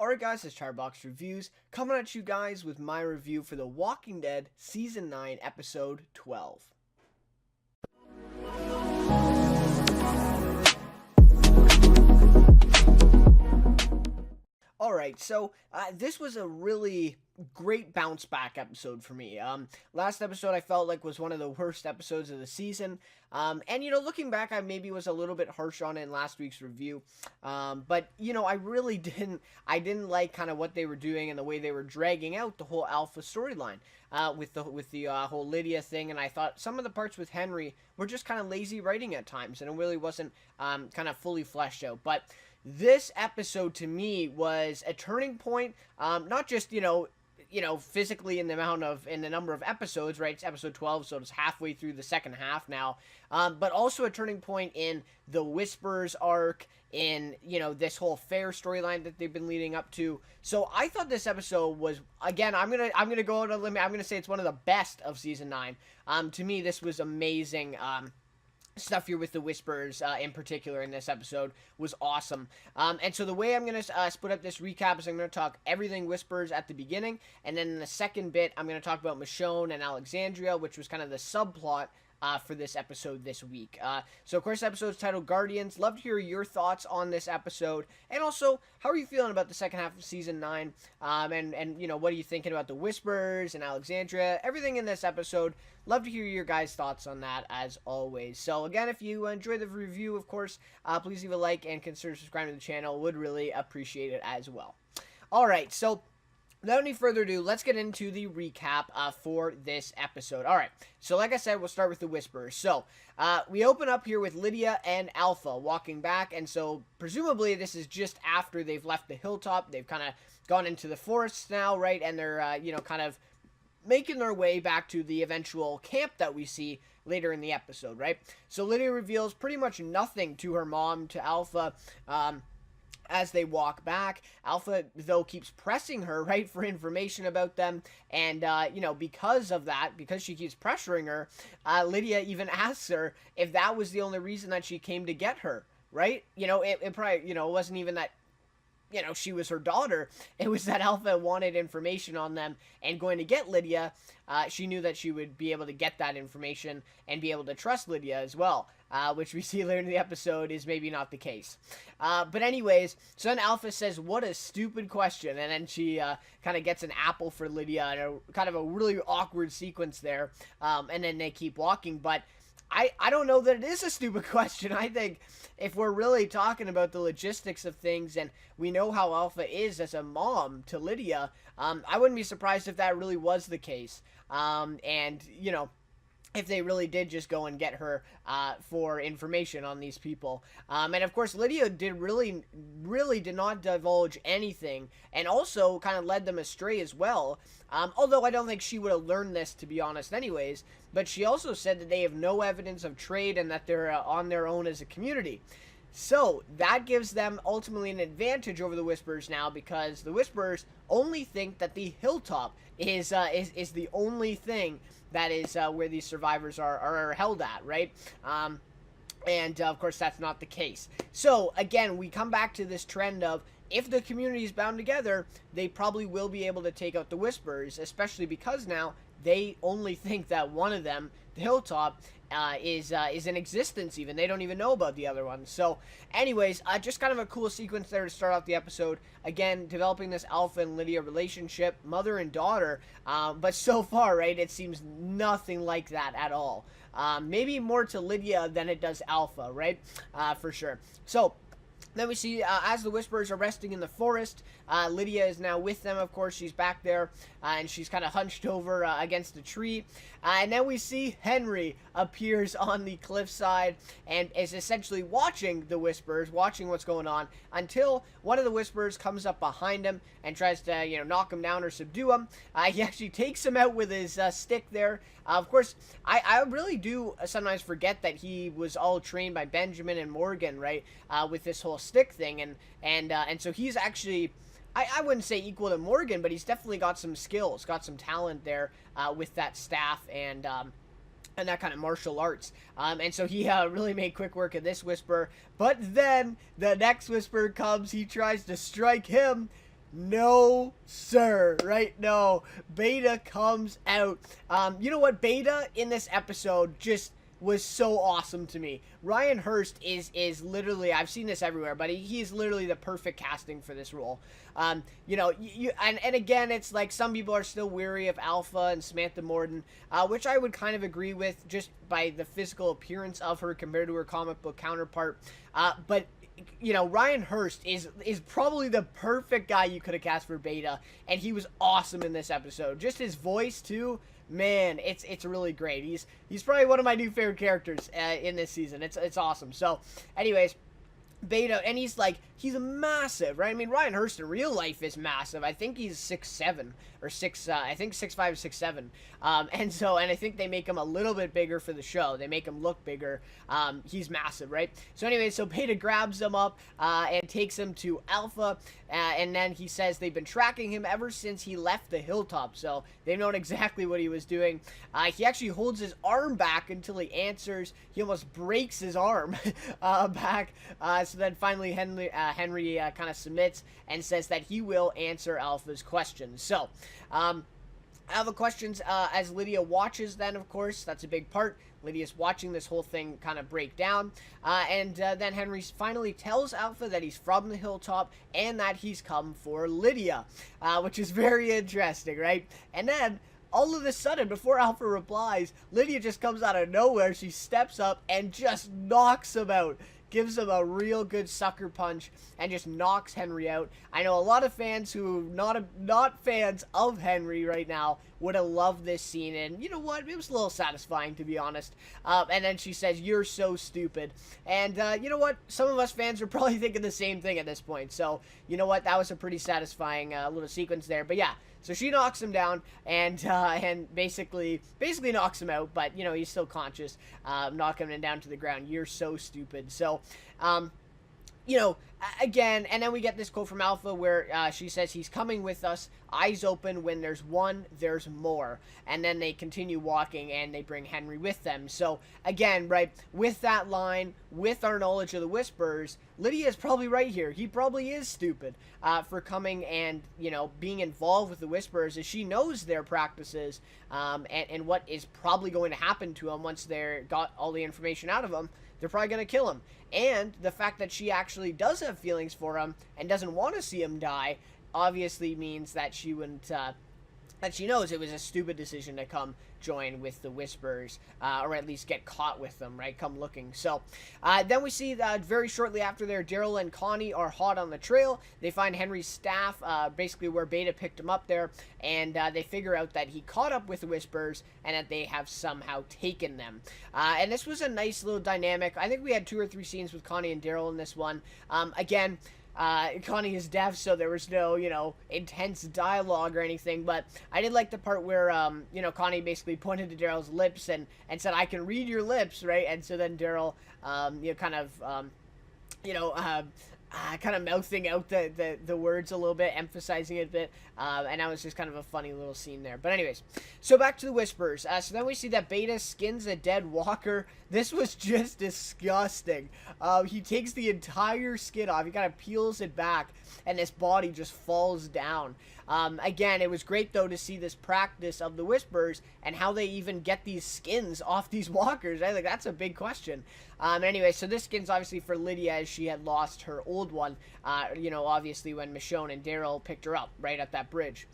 Alright guys, it's Chatterbox Reviews, coming at you guys with my review for The Walking Dead Season 9, Episode 12. Alright, so this was a really great bounce back episode for me. Last episode I felt like was one of the worst episodes of the season. And looking back, I maybe was a little bit harsh on it in last week's review. But I really didn't like kind of what they were doing and the way they were dragging out the whole Alpha storyline. With the whole Lydia thing, and I thought some of the parts with Henry were just kind of lazy writing at times, and it really wasn't kind of fully fleshed out. But this episode to me was a turning point, not just physically in the number of episodes, right? It's episode 12, so it's halfway through the second half now, but also a turning point in the Whispers arc, in this whole fair storyline that they've been leading up to. So I thought this episode was, again, I'm gonna go on a limit. I'm gonna say it's one of the best of season 9. To me, this was amazing. Stuff here with the Whispers in particular in this episode was awesome. And so the way I'm going to split up this recap is I'm going to talk everything Whispers at the beginning, and then in the second bit I'm going to talk about Michonne and Alexandria, which was kind of the subplot for this episode this week. So of course, the episode's titled Guardians. Love to hear your thoughts on this episode, and also how are you feeling about the second half of season 9, and what are you thinking about the Whispers and Alexandria, everything in this episode. Love to hear your guys' thoughts on that as always. So again, if you enjoy the review, of course, please leave a like and consider subscribing to the channel. Would really appreciate it as well. Alright, so without any further ado, let's get into the recap for this episode. Alright, so like I said, we'll start with the Whispers. So, we open up here with Lydia and Alpha walking back, and so presumably this is just after they've left the hilltop. They've kind of gone into the forests now, right? And they're, kind of making their way back to the eventual camp that we see later in the episode, right? So Lydia reveals pretty much nothing to her mom, to Alpha, as they walk back. Alpha, though, keeps pressing her, right, for information about them, and, because of that, because she keeps pressuring her, Lydia even asks her if that was the only reason that she came to get her, right? It probably, it wasn't even that she was her daughter. It was that Alpha wanted information on them and going to get Lydia. She knew that she would be able to get that information and be able to trust Lydia as well, which we see later in the episode is maybe not the case. But anyways, so then Alpha says, "What a stupid question," and then she kind of gets an apple for Lydia, and kind of a really awkward sequence there, and then they keep walking, but I don't know that it is a stupid question. I think if we're really talking about the logistics of things, and we know how Alpha is as a mom to Lydia, I wouldn't be surprised if that really was the case. If they really did just go and get her for information on these people. And of course, Lydia really did not divulge anything, and also kind of led them astray as well. Although I don't think she would have learned this, to be honest, anyways. But she also said that they have no evidence of trade and that they're on their own as a community. So that gives them ultimately an advantage over the Whispers now, because the Whispers only think that the hilltop is the only thing that is where these survivors are held at, right? And of course that's not the case. So again, we come back to this trend of, if the community is bound together, they probably will be able to take out the Whispers, especially because now they only think that one of them, the hilltop, is in existence even. They don't even know about the other one. So anyways, just kind of a cool sequence there to start off the episode. Again, developing this Alpha and Lydia relationship, mother and daughter, but so far, right, it seems nothing like that at all. Maybe more to Lydia than it does Alpha, right? For sure. So then we see, as the Whispers are resting in the forest, Lydia is now with them, of course. She's back there, and she's kind of hunched over against a tree. And then we see Henry appears on the cliffside and is essentially watching the Whispers, watching what's going on, until one of the Whispers comes up behind him and tries to, knock him down or subdue him. He actually takes him out with his stick there. Of course, I really do sometimes forget that he was all trained by Benjamin and Morgan, right, with this whole stick thing, and so he's actually, I wouldn't say equal to Morgan, but he's definitely got some skills, got some talent there with that staff and that kind of martial arts. And so he really made quick work of this Whisper. But then the next Whisper comes, he tries to strike him, No, sir, right? No. Beta comes out. You know what? Beta in this episode just was so awesome to me. Ryan Hurst is literally, I've seen this everywhere, but he's literally the perfect casting for this role. You know, and again, it's like some people are still weary of Alpha and Samantha Morden, which I would kind of agree with just by the physical appearance of her compared to her comic book counterpart. But you know, Ryan Hurst is probably the perfect guy you could have cast for Beta, and he was awesome in this episode. Just his voice too, man, it's really great. He's probably one of my new favorite characters in this season. It's awesome. So, anyways, Beta, and he's massive, right? I mean, Ryan Hurst in real life is massive. I think he's 6'7" or 6'5", 6'7". And I think they make him a little bit bigger for the show. They make him look bigger. He's massive, right? So anyway, so Beta grabs him up and takes him to Alpha, and then he says they've been tracking him ever since he left the hilltop. So they've known exactly what he was doing. He actually holds his arm back until he answers. He almost breaks his arm back. So then finally Henry kind of submits and says that he will answer Alpha's questions. So, Alpha questions as Lydia watches then, of course. That's a big part. Lydia's watching this whole thing kind of break down. And then Henry finally tells Alpha that he's from the hilltop and that he's come for Lydia, which is very interesting, right? And then all of a sudden, before Alpha replies, Lydia just comes out of nowhere. She steps up and just knocks him out. Gives him a real good sucker punch and just knocks Henry out. I know a lot of fans who not fans of Henry right now would have loved this scene, and you know what? It was a little satisfying, to be honest. And then she says, "You're so stupid." And you know what? Some of us fans are probably thinking the same thing at this point. So you know what? That was a pretty satisfying little sequence there. But yeah. So she knocks him down and basically knocks him out, but you know he's still conscious, knocking him down to the ground. You're so stupid. So, you know, again, and then we get this quote from Alpha where she says he's coming with us, eyes open, when there's one, there's more. And then they continue walking and they bring Henry with them. So, again, right, with that line, with our knowledge of the Whispers, Lydia is probably right here. He probably is stupid for coming and, you know, being involved with the Whispers, as she knows their practices and what is probably going to happen to him once they're got all the information out of him. They're probably going to kill him. And the fact that she actually does have feelings for him and doesn't want to see him die obviously means that she wouldn't, that she knows it was a stupid decision to come join with the Whispers, or at least get caught with them, right? Come looking. So, then we see that very shortly after there, Daryl and Connie are hot on the trail. They find Henry's staff, basically where Beta picked him up there, and they figure out that he caught up with the Whispers and that they have somehow taken them. And this was a nice little dynamic. I think we had 2 or 3 scenes with Connie and Daryl in this one. Again, Connie is deaf, so there was no, you know, intense dialogue or anything, but I did like the part where, you know, Connie basically pointed to Daryl's lips and said, "I can read your lips," right? And so then Daryl, you know, kind of mouthing out the words a little bit, emphasizing it a bit, and that was just kind of a funny little scene there. But anyways, so back to the Whispers. So then we see that Beta skins a dead walker. This was just disgusting. He takes the entire skin off. He kind of peels it back, and this body just falls down. Again, it was great, though, to see this practice of the Whispers and how they even get these skins off these walkers. I think that's a big question. Anyway, so this skin's obviously for Lydia, as she had lost her old one, you know, obviously when Michonne and Daryl picked her up right at that bridge.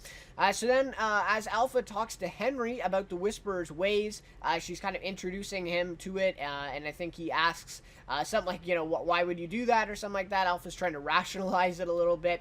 So then, as Alpha talks to Henry about the Whisperer's ways, she's kind of introducing him to it, and I think he asks something like, you know, why would you do that, or something like that. Alpha's trying to rationalize it a little bit.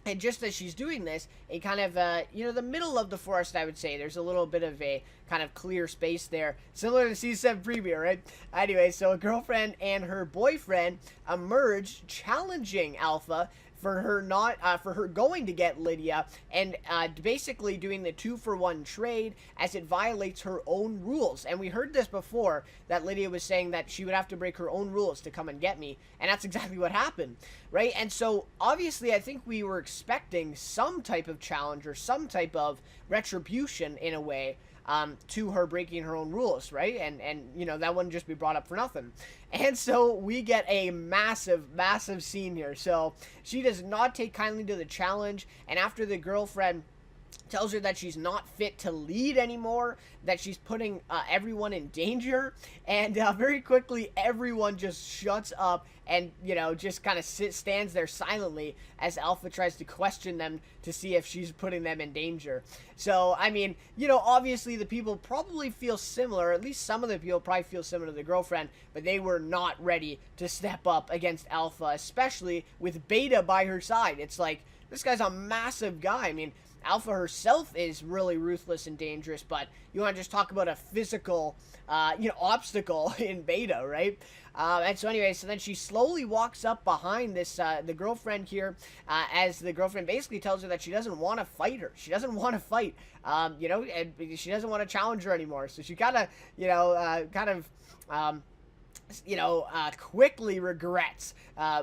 And just as she's doing this, a kind of, you know, the middle of the forest, I would say, there's a little bit of a kind of clear space there, similar to Season 7 preview, right? Anyway, so a girlfriend and her boyfriend emerge, challenging Alpha for her going to get Lydia, and basically doing the 2-for-1 trade, as it violates her own rules. And we heard this before, that Lydia was saying that she would have to break her own rules to come and get me, and that's exactly what happened, right? And so obviously I think we were expecting some type of challenge or some type of retribution in a way, to her breaking her own rules, right? And that wouldn't just be brought up for nothing. And so we get a massive scene here. So she does not take kindly to the challenge, and after the girlfriend tells her that she's not fit to lead anymore, that she's putting everyone in danger, and very quickly everyone just shuts up and, just kind of stands there silently as Alpha tries to question them to see if she's putting them in danger. So, I mean, obviously the people probably feel similar, at least some of the people probably feel similar to the girlfriend, but they were not ready to step up against Alpha, especially with Beta by her side. It's like, this guy's a massive guy. I mean, Alpha herself is really ruthless and dangerous, but you want to just talk about a physical, obstacle in Beta, right? And so anyway, so then she slowly walks up behind this, the girlfriend here, as the girlfriend basically tells her that she doesn't want to fight her. She doesn't want to fight, and she doesn't want to challenge her anymore. So she gotta, quickly regrets,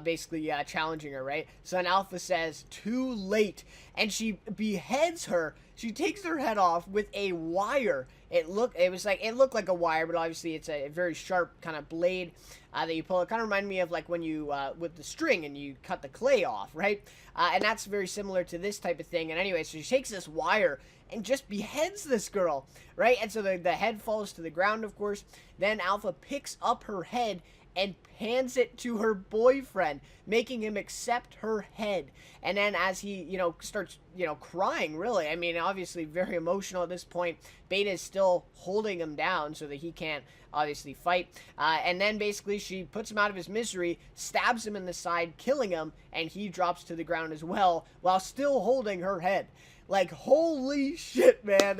basically challenging her, right? So then Alpha says, too late, and she beheads her. She takes her head off with a wire. It looked like a wire, but obviously it's a very sharp kind of blade that you pull. It kind of reminded me of like when you, with the string and you cut the clay off, right? And that's very similar to this type of thing. And anyway, so she takes this wire and just beheads this girl, right? And so the head falls to the ground, of course. Then Alpha picks up her head and hands it to her boyfriend, making him accept her head. And then as he, starts, crying, really, I mean, obviously very emotional at this point, Beta is still holding him down so that he can't obviously fight. And then basically she puts him out of his misery, stabs him in the side, killing him, and he drops to the ground as well, while still holding her head. Like, holy shit, man.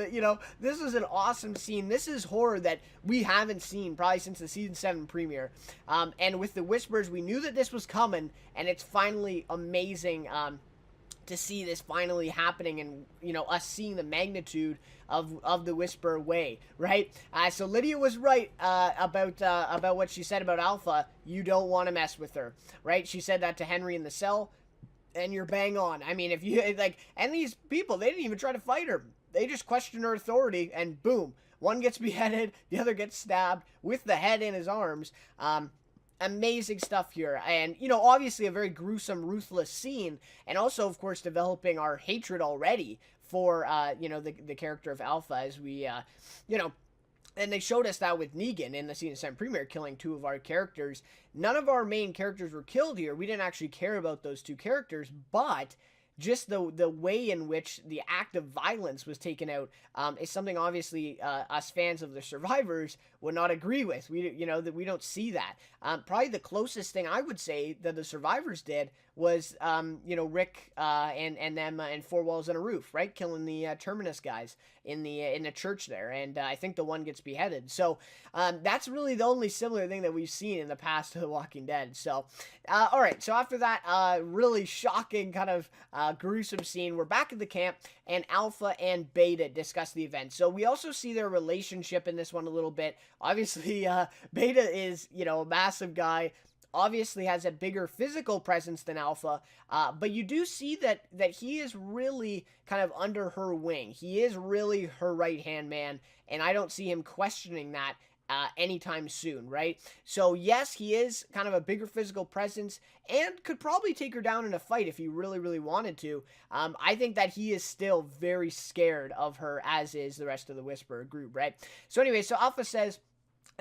This is an awesome scene. This is horror that we haven't seen probably since the Season 7 premiere. And with the Whispers, we knew that this was coming, and it's finally amazing to see this finally happening and, us seeing the magnitude of the Whisper way, right? So Lydia was right about what she said about Alpha. You don't want to mess with her, right? She said that to Henry in the cell. And you're bang on. I mean, if you, and these people, they didn't even try to fight her. They just questioned her authority, and boom, one gets beheaded, the other gets stabbed with the head in his arms. Amazing stuff here. And, obviously a very gruesome, ruthless scene, and also, of course, developing our hatred already for, the character of Alpha as we, and they showed us that with Negan in the Season 7 premiere, killing two of our characters. None of our main characters were killed here. We didn't actually care about those two characters, but just the way in which the act of violence was taken out is something obviously us fans of the survivors would not agree with. That we don't see that. Probably the closest thing I would say that the survivors did was Rick and them in Four Walls and a Roof, right, killing the Terminus guys in the church there, and I think the one gets beheaded. So that's really the only similar thing that we've seen in the past to The Walking Dead. So all right, so after that really shocking kind of gruesome scene, we're back at the camp, and Alpha and Beta discuss the event. So we also see their relationship in this one a little bit. Obviously Beta is a massive guy, obviously has a bigger physical presence than Alpha, but you do see that he is really kind of under her wing. He is really her right-hand man, and I don't see him questioning that anytime soon, right? So yes, he is kind of a bigger physical presence and could probably take her down in a fight if he really, really wanted to. I think that he is still very scared of her, as is the rest of the Whisperer group, right? So anyway, so Alpha says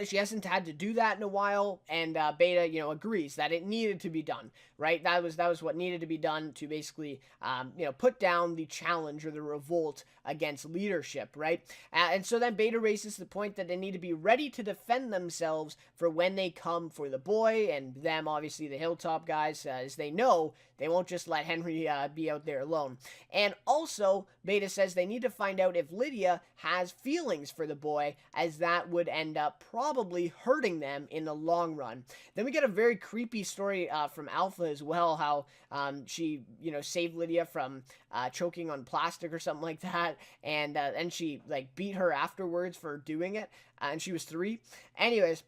she hasn't had to do that in a while, and Beta, agrees that it needed to be done, right? That was what needed to be done to basically, put down the challenge or the revolt against leadership, right? And so then Beta raises the point that they need to be ready to defend themselves for when they come for the boy, and them, obviously, the Hilltop guys, as they know, they won't just let Henry be out there alone. And also, Beta says they need to find out if Lydia has feelings for the boy, as that would end up probably hurting them in the long run. Then we get a very creepy story from Alpha as well, how she, saved Lydia from choking on plastic or something like that, and she, beat her afterwards for doing it, and she was 3. Anyways,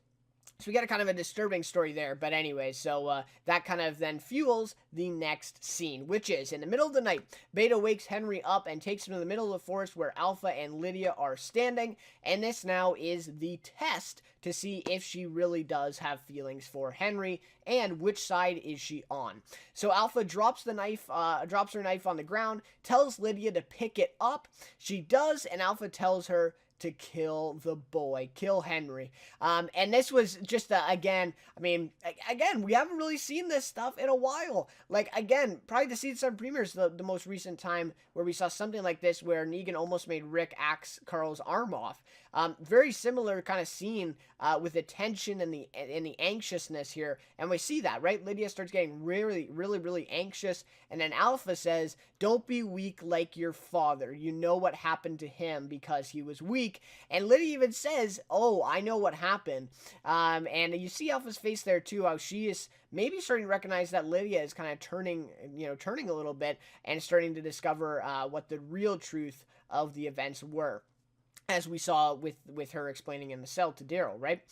So we get a kind of a disturbing story there, but anyway, so that kind of then fuels the next scene, which is in the middle of the night. Beta wakes Henry up and takes him to the middle of the forest where Alpha and Lydia are standing, and this now is the test to see if she really does have feelings for Henry and which side is she on. So Alpha drops her knife on the ground, tells Lydia to pick it up. She does, and Alpha tells her to kill the boy, kill Henry. And this was just, again, we haven't really seen this stuff in a while. Like, again, probably the Season 7 premiere is the most recent time where we saw something like this, where Negan almost made Rick axe Carl's arm off. Very similar kind of scene with the tension and the anxiousness here, and we see that, right? Lydia starts getting really anxious, and then Alpha says, "Don't be weak like your father. You know what happened to him because he was weak." And Lydia even says, "Oh, I know what happened." And you see Alpha's face there too, how she is maybe starting to recognize that Lydia is kind of turning a little bit and starting to discover what the real truth of the events were, as we saw with her explaining in the cell to Daryl, right?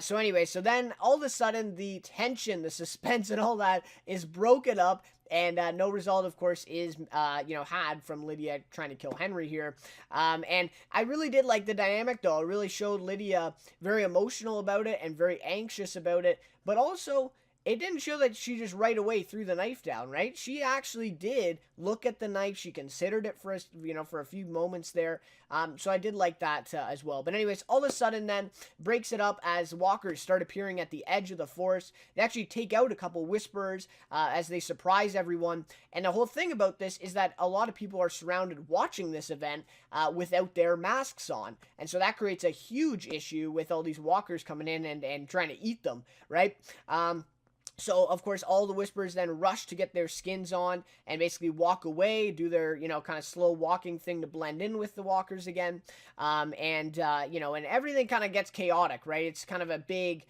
So anyway, so then all of a sudden the tension, the suspense, and all that is broken up, and no result, of course, is had from Lydia trying to kill Henry here. And I really did like the dynamic, though. It really showed Lydia very emotional about it and very anxious about it, but also it didn't show that she just right away threw the knife down, right? She actually did look at the knife. She considered it for a few moments there. So I did like that as well. But anyways, all of a sudden then breaks it up as walkers start appearing at the edge of the forest. They actually take out a couple whisperers as they surprise everyone. And the whole thing about this is that a lot of people are surrounded watching this event without their masks on. And so that creates a huge issue with all these walkers coming in and trying to eat them, right? So, of course, all the Whisperers then rush to get their skins on and basically walk away, do their, kind of slow walking thing to blend in with the walkers again. And everything kind of gets chaotic, right? It's kind of a big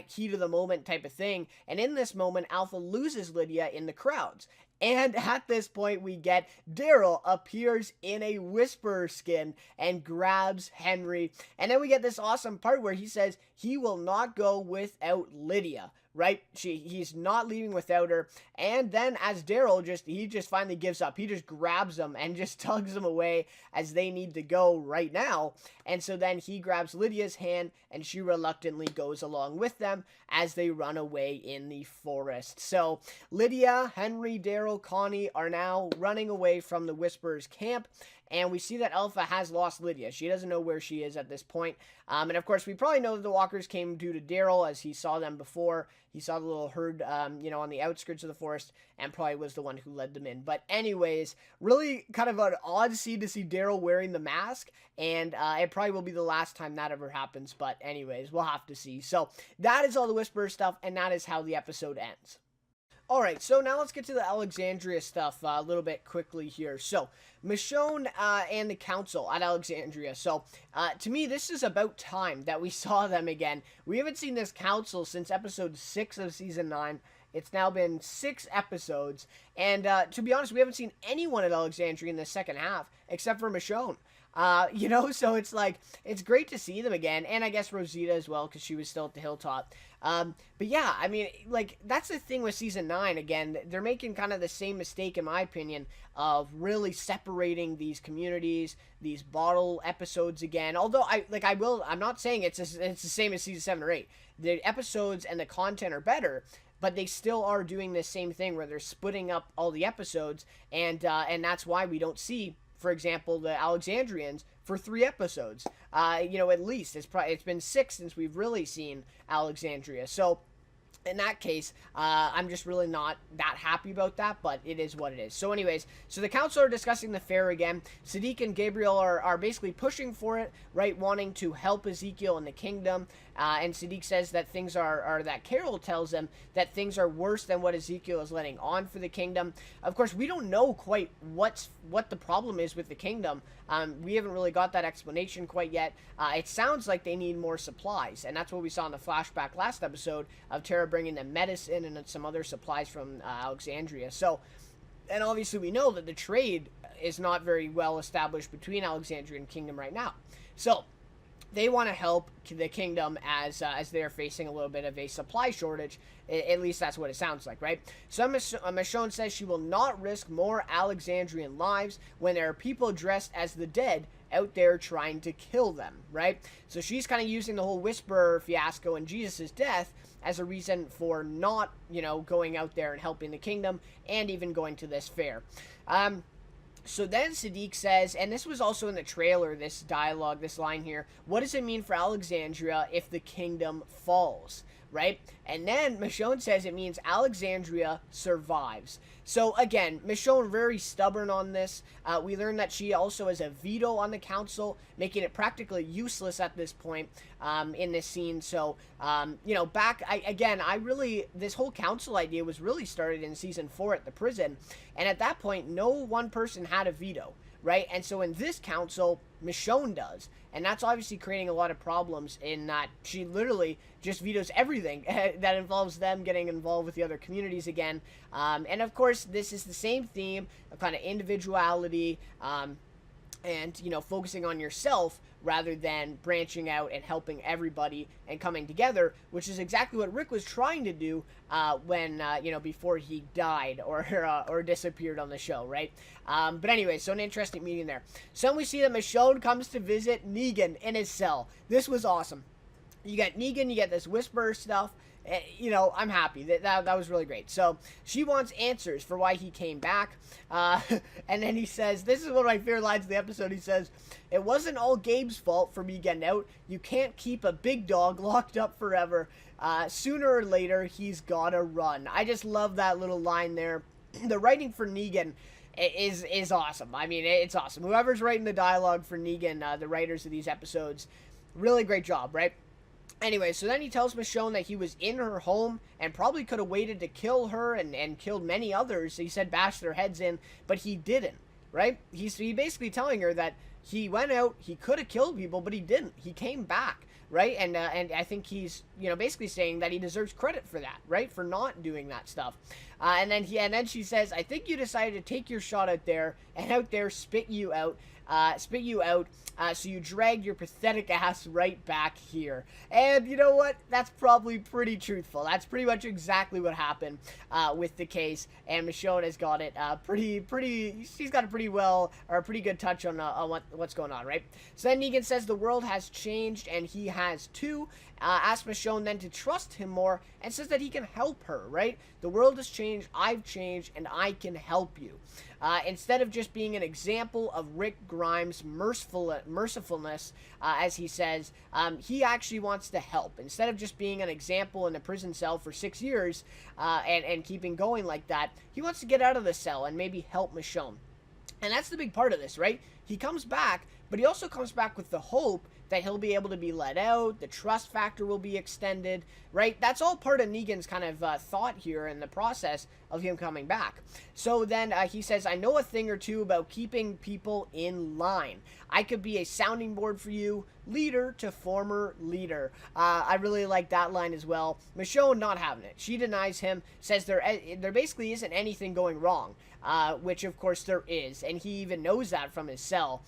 heat of the moment type of thing. And in this moment, Alpha loses Lydia in the crowds. And at this point, we get Daryl appears in a Whisperer skin and grabs Henry. And then we get this awesome part where he says he will not go without Lydia, right? He's not leaving without her. And then as Daryl he just finally gives up. He just grabs them and just tugs them away as they need to go right now. And so then he grabs Lydia's hand and she reluctantly goes along with them as they run away in the forest. So Lydia, Henry, Daryl, Connie are now running away from the Whisperers camp. And we see that Alpha has lost Lydia. She doesn't know where she is at this point. And of course, we probably know that the walkers came due to Daryl, as he saw them before. He saw the little herd, on the outskirts of the forest, and probably was the one who led them in. But anyways, really kind of an odd scene to see Daryl wearing the mask. And it probably will be the last time that ever happens. But anyways, we'll have to see. So that is all the Whisperer stuff, and that is how the episode ends. Alright, so now let's get to the Alexandria stuff a little bit quickly here. So, Michonne and the council at Alexandria. So, to me, this is about time that we saw them again. We haven't seen this council since episode 6 of season 9. It's now been 6 episodes. And to be honest, we haven't seen anyone at Alexandria in the second half, except for Michonne. So it's like, it's great to see them again. And I guess Rosita as well, because she was still at the hilltop. But yeah, I mean, like, that's the thing with season 9. Again, they're making kind of the same mistake, in my opinion, of really separating these communities, these bottle episodes again. Although I'm not saying it's the same as season 7 or 8. The episodes and the content are better, but they still are doing the same thing where they're splitting up all the episodes, and that's why we don't see, for example, the Alexandrians for 3 episodes. At least it's been 6 since we've really seen Alexandria. So in that case, I'm just really not that happy about that, but it is what it is. So anyways, so the council are discussing the fair again. Siddiq and Gabriel are basically pushing for it, right, wanting to help Ezekiel in the kingdom. And Siddiq says that things are that Carol tells him that things are worse than what Ezekiel is letting on for the kingdom. Of course, we don't know quite what the problem is with the kingdom. We haven't really got that explanation quite yet. It sounds like they need more supplies, and that's what we saw in the flashback last episode of Tara bringing them medicine and some other supplies from Alexandria. So, and obviously we know that the trade is not very well established between Alexandria and Kingdom right now. So, they want to help the kingdom as they're facing a little bit of a supply shortage. At least that's what it sounds like, right? So Michonne says she will not risk more Alexandrian lives when there are people dressed as the dead out there trying to kill them, right? So she's kind of using the whole Whisperer fiasco and Jesus' death as a reason for not, going out there and helping the kingdom and even going to this fair. So then Sadiq says, and this was also in the trailer, this dialogue, this line here, what does it mean for Alexandria if the kingdom falls, right? And then Michonne says it means Alexandria survives. So again, Michonne very stubborn on this. We learned that she also has a veto on the council, making it practically useless at this point in this scene. So, this whole council idea was really started in season 4 at the prison. And at that point, no one person had a veto, right? And so in this council, Michonne does. And that's obviously creating a lot of problems in that she literally just vetoes everything that involves them getting involved with the other communities again. And of course, this is the same theme of kind of individuality and, focusing on yourself rather than branching out and helping everybody and coming together, which is exactly what Rick was trying to do when, before he died or disappeared on the show, right? But anyway, so an interesting meeting there. So then we see that Michonne comes to visit Negan in his cell. This was awesome. You got Negan, you get this Whisperer stuff. I'm happy. That was really great. So she wants answers for why he came back. And then he says, this is one of my favorite lines of the episode. He says, it wasn't all Gabe's fault for me getting out. You can't keep a big dog locked up forever. Sooner or later, he's gotta run. I just love that little line there. The writing for Negan is awesome. I mean, it's awesome. Whoever's writing the dialogue for Negan, the writers of these episodes, really great job, right? Anyway, so then he tells Michonne that he was in her home and probably could have waited to kill her and killed many others. He said bash their heads in, but he didn't, right? He's basically telling her that he went out, he could have killed people, but he didn't. He came back, right? And I think he's, basically saying that he deserves credit for that, right? For not doing that stuff. And then she says, I think you decided to take your shot out there and out there spit you out. So you dragged your pathetic ass right back here. And you know what? That's probably pretty truthful. That's pretty much exactly what happened with the case. And Michonne has got it she's got a pretty good touch on what's going on, right? So then Negan says the world has changed and he has too. Asks Michonne then to trust him more and says that he can help her, right? The world has changed, I've changed, and I can help you. Instead of just being an example of Rick Grimes' mercifulness, as he says, he actually wants to help. Instead of just being an example in a prison cell for 6 years and keeping going like that, he wants to get out of the cell and maybe help Michonne. And that's the big part of this, right? He comes back, but he also comes back with the hope that he'll be able to be let out, the trust factor will be extended, right? That's all part of Negan's kind of thought here in the process of him coming back. So then he says, I know a thing or two about keeping people in line. I could be a sounding board for you, leader to former leader. I really like that line as well. Michonne not having it. She denies him, says there basically isn't anything going wrong. Which of course there is, and he even knows that from his cell.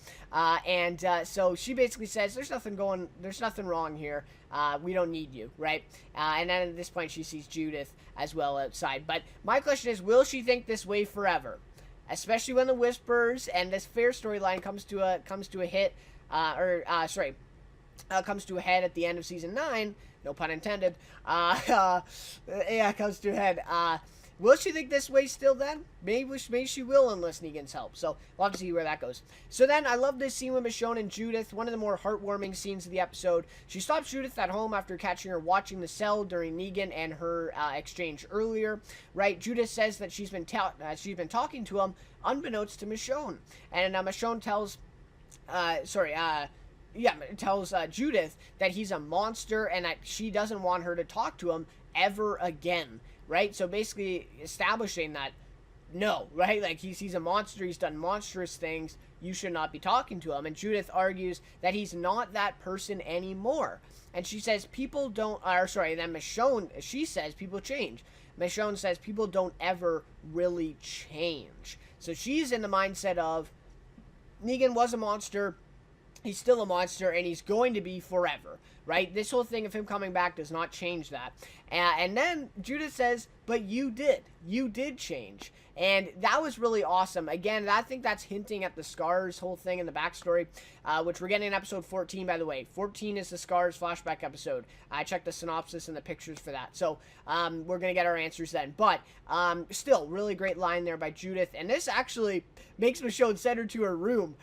So she basically says, there's nothing wrong here. We don't need you, right? And then at this point she sees Judith as well outside. But my question is, will she think this way forever? Especially when the Whispers and this fair storyline comes to a head at the end of season 9. No pun intended. Comes to a head. Will she think this way still then? Maybe she will unless Negan's help. So we'll have to see where that goes. So then I love this scene with Michonne and Judith. One of the more heartwarming scenes of the episode. She stops Judith at home after catching her watching the cell during Negan and her exchange earlier. Right? Judith says that she's been talking to him unbeknownst to Michonne. And Michonne tells Judith that he's a monster and that she doesn't want her to talk to him ever again. Right? So basically establishing that, no, right? Like he's a monster. He's done monstrous things. You should not be talking to him. And Judith argues that he's not that person anymore. And she says then Michonne, she says people change. Michonne says people don't ever really change. So she's in the mindset of Negan was a monster. He's still a monster, and he's going to be forever, right? This whole thing of him coming back does not change that. And then Judith says, but you did. You did change. And that was really awesome. Again, I think that's hinting at the Scars whole thing in the backstory, which we're getting in episode 14, by the way. 14 is the Scars flashback episode. I checked the synopsis and the pictures for that. So we're going to get our answers then. But still, really great line there by Judith. And this actually makes Michonne send her to her room.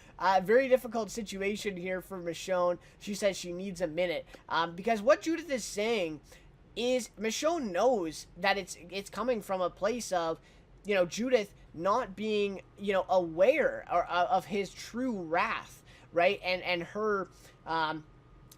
Very difficult situation here for Michonne. She says she needs a minute. Because what Judith is saying is Michonne knows that it's coming from a place of, Judith not being, aware of his true wrath, right? And her,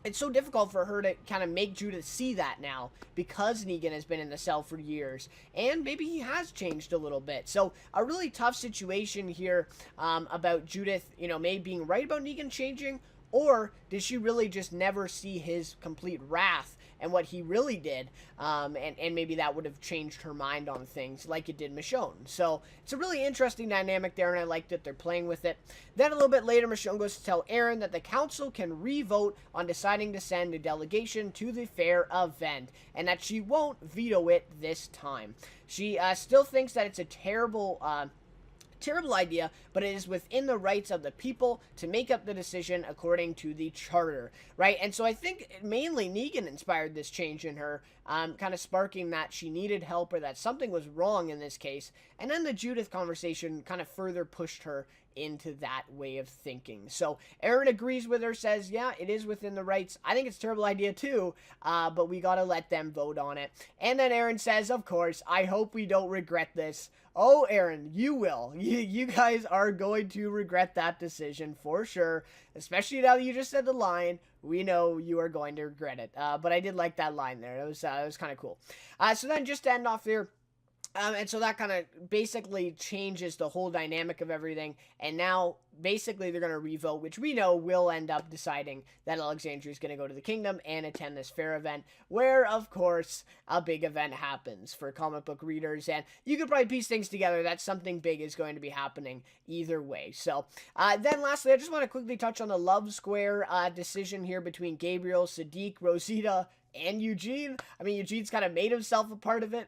it's so difficult for her to kind of make Judith see that now because Negan has been in the cell for years, and maybe he has changed a little bit. So a really tough situation here about Judith, maybe being right about Negan changing, or did she really just never see his complete wrath and what he really did, and maybe that would have changed her mind on things like it did Michonne. So it's a really interesting dynamic there, and I like that they're playing with it. Then a little bit later, Michonne goes to tell Aaron that the council can re-vote on deciding to send a delegation to the fair event, and that she won't veto it this time. She still thinks that it's a terrible idea, but it is within the rights of the people to make up the decision according to the charter, right? And so I think mainly Negan inspired this change in her, kind of sparking that she needed help or that something was wrong in this case. And then the Judith conversation kind of further pushed her into that way of thinking. So Aaron agrees with her, says, yeah, it is within the rights. I think it's a terrible idea too, but we gotta let them vote on it. And then Aaron says, of course, I hope we don't regret this. Oh, Aaron, you will. You guys are going to regret that decision for sure, especially now that you just said the line. We know you are going to regret it. But I did like that line there. It was kind of cool. So then just to end off here, and so that kind of basically changes the whole dynamic of everything. And now, basically, they're going to revote, which we know will end up deciding that Alexandria is going to go to the kingdom and attend this fair event, where, of course, a big event happens for comic book readers. And you could probably piece things together that something big is going to be happening either way. So, then lastly, I just want to quickly touch on the Love Square decision here between Gabriel, Sadiq, Rosita, and Eugene. I mean, Eugene's kind of made himself a part of it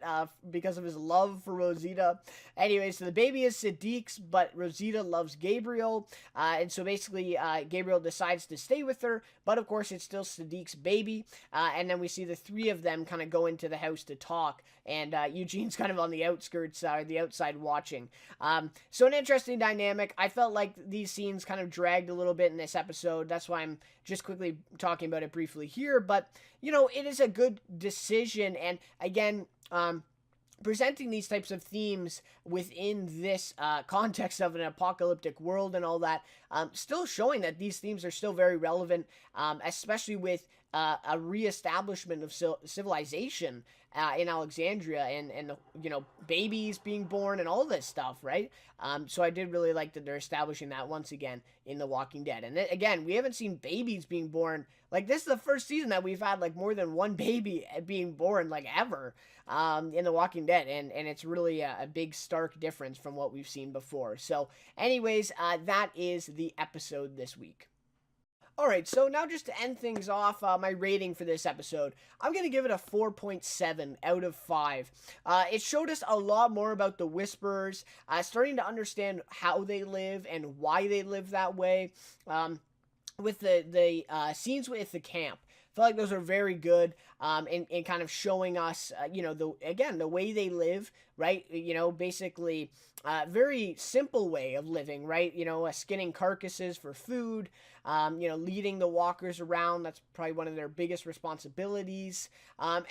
because of his love for Rosita. Anyway, so the baby is Sadiq's, but Rosita loves Gabriel. And so basically, Gabriel decides to stay with her, but of course, it's still Sadiq's baby. And then we see the three of them kind of go into the house to talk, and Eugene's kind of on the outskirts, the outside watching. So an interesting dynamic. I felt like these scenes kind of dragged a little bit in this episode. That's why I'm just quickly talking about it briefly here. But, it is a good decision. And again, presenting these types of themes within this context of an apocalyptic world and all that, still showing that these themes are still very relevant, especially with a reestablishment of civilization in Alexandria and babies being born and all this stuff, right? So I did really like that they're establishing that once again in The Walking Dead. And again, we haven't seen babies being born. Like, this is the first season that we've had, like, more than one baby being born, like, ever in The Walking Dead. And it's really a big, stark difference from what we've seen before. So, anyways, that is the episode this week. Alright, so now just to end things off, my rating for this episode, I'm going to give it a 4.7 out of 5. It showed us a lot more about the Whisperers, starting to understand how they live and why they live that way. With the scenes with the camp, I feel like those are very good in kind of showing us, the way they live, right? Basically, very simple way of living, right? Skinning carcasses for food, leading the walkers around. That's probably one of their biggest responsibilities. And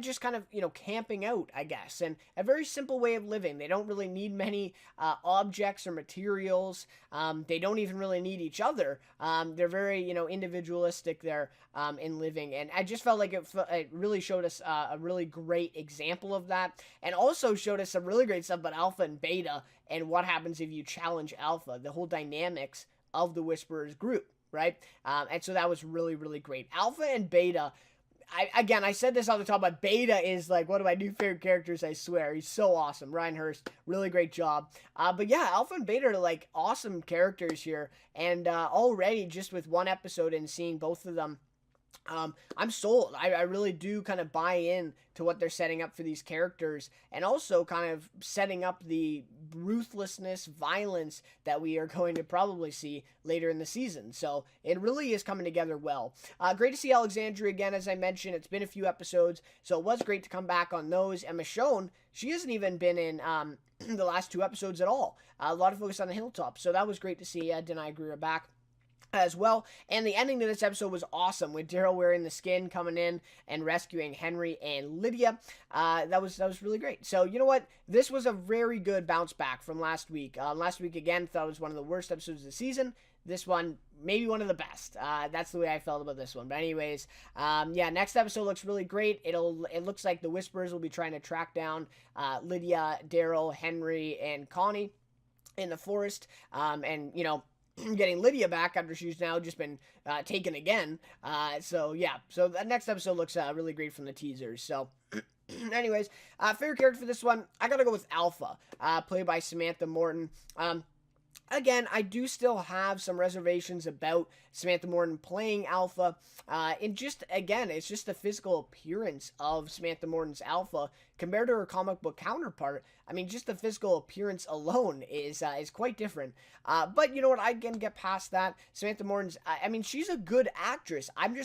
just kind of, camping out, I guess. And a very simple way of living. They don't really need many objects or materials. They don't even really need each other. They're very, individualistic there in living. And I just felt like it really showed us a really great example of that. And also showed us some really great stuff about Alpha and Beta and what happens if you challenge Alpha, the whole dynamics of the Whisperers group, right? And so that was really, really great. Alpha and Beta, I said this on the top, but Beta is like one of my new favorite characters, I swear. He's so awesome. Ryan Hurst, really great job. But yeah, Alpha and Beta are like awesome characters here. And already just with one episode and seeing both of them, I'm sold. I really do kind of buy in to what they're setting up for these characters, and also kind of setting up the ruthlessness, violence that we are going to probably see later in the season. So it really is coming together well. Great to see Alexandria again, as I mentioned. It's been a few episodes, so it was great to come back on those. And Michonne, she hasn't even been in the last 2 episodes at all. A lot of focus on the hilltop, so that was great to see Denai Greer back as well. And the ending to this episode was awesome, with Daryl wearing the skin, coming in and rescuing Henry and Lydia. That was really great. So you know what, this was a very good bounce back from last week. Last week again, thought it was one of the worst episodes of the season. This one, maybe one of the best. That's the way I felt about this one. But anyways, yeah, next episode looks really great. It looks like the Whisperers will be trying to track down Lydia, Daryl, Henry, and Connie in the forest. And you know, getting Lydia back after she's now just been taken again. So yeah, so the next episode looks really great from the teasers. So anyways, favorite character for this one, I gotta go with Alpha, played by Samantha Morton. Again, I do still have some reservations about Samantha Morton playing Alpha. And just, again, it's just the physical appearance of Samantha Morton's Alpha compared to her comic book counterpart. I mean, just the physical appearance alone is quite different. But you know what? I can get past that. Samantha Morton's, I mean, she's a good actress. I'm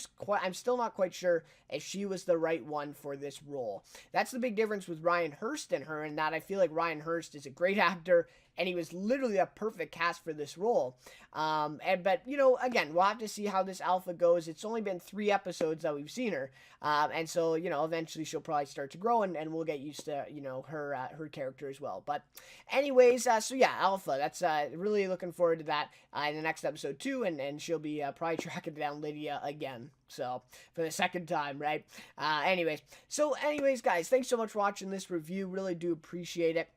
still not quite sure if she was the right one for this role. That's the big difference with Ryan Hurst and her, in that I feel like Ryan Hurst is a great actor, and he was literally a perfect cast for this role. But, you know, again, we'll have to see how this Alpha goes. It's only been 3 episodes that we've seen her. And so, you know, eventually she'll probably start to grow, and we'll get used to, you know, her character as well. But anyways, so yeah, Alpha, that's really looking forward to that in the next episode too. And she'll be probably tracking down Lydia again. So for the second time, right? Anyways, guys, thanks so much for watching this review. Really do appreciate it.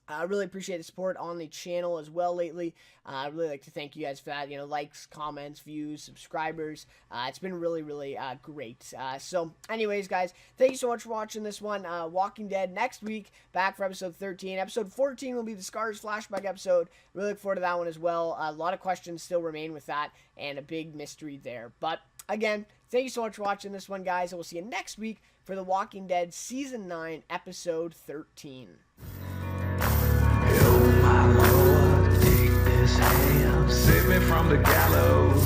I really appreciate the support on the channel as well lately. I really like to thank you guys for that. You know, likes, comments, views, subscribers. It's been really, really great. So anyways, guys, thank you so much for watching this one. Walking Dead next week, back for episode 13. Episode 14 will be the Scars flashback episode. Really look forward to that one as well. A lot of questions still remain with that, and a big mystery there. But again, thank you so much for watching this one, guys. And we'll see you next week for The Walking Dead Season 9, Episode 13. Save me from the gallows.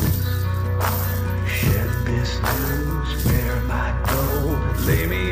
Shed this news, bear my gold. Lay me